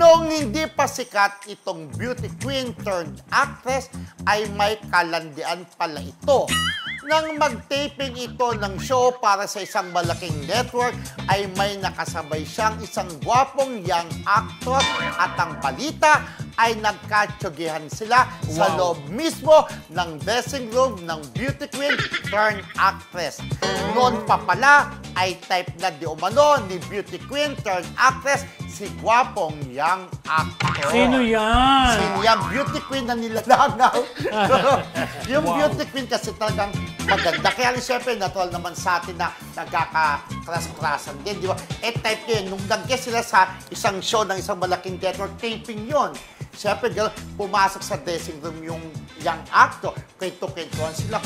Noong hindi pa sikat itong beauty queen turned actress, ay may kalandian pala ito. Nang mag-taping ito ng show para sa isang malaking network, ay may nakasabay siyang isang gwapong young actor at ang balita ay nagkatsugihan sila sa loob mismo ng dressing room ng beauty queen turned actress. Noon pa pala ay type na di umano ni beauty queen turned actress si gwapong young actor. Sino yan? Sino yan? Beauty queen na nilalangaw. Yung beauty queen kasi talagang maganda. Kaya siyempre, natural naman sa atin na nagkakakras-krasan din, di ba? Type nyo yun. Nung nag-guest sila sa isang show ng isang malaking theater, taping yon. Siyempre, pumasok sa dressing room yung young actor. Kwento-kwentuhan sila.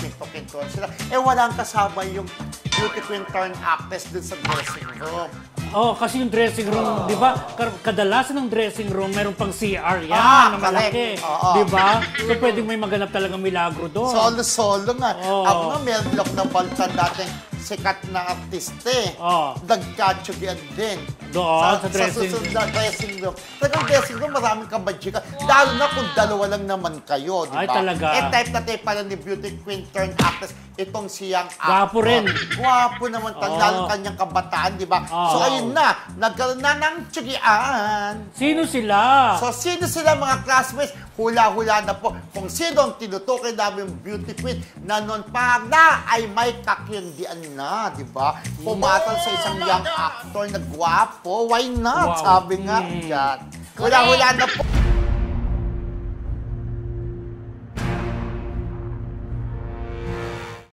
Walang kasama yung beauty queen turned actress dun sa dressing room. Oh, kasi yung dressing room, di ba? Kadalasan ng dressing room, meron pang CR yan, na malaki. Di ba? So, pwedeng may maganap talagang milagro doon. Solo-solo nga. Ako nga, meron lang ng balta dating sikat na artiste. Nagkatsugian din. Doon, sa dressing room. Sa dressing room. Talagang dressing room, maraming kabadjika. Lalo na kung dalawa lang naman kayo, di ba? Ay, talaga. Type na tayo pala ni beauty queen turned actress, itong siyang actor. Gwapo rin. Gwapo naman, lalo kanyang kabataan, di ba? So, ayun na, nagkaroon na ng tsugian. Sino sila? So, sino sila mga classmates? Hula-hula na po kung sino ang tinutukoy namin beauty queen na noon pa na ay may kakyundian na, di ba? Pumatol sa isang young actor na gwapo. Why not? Wow. Sabi nga yan. Hula-hula na po.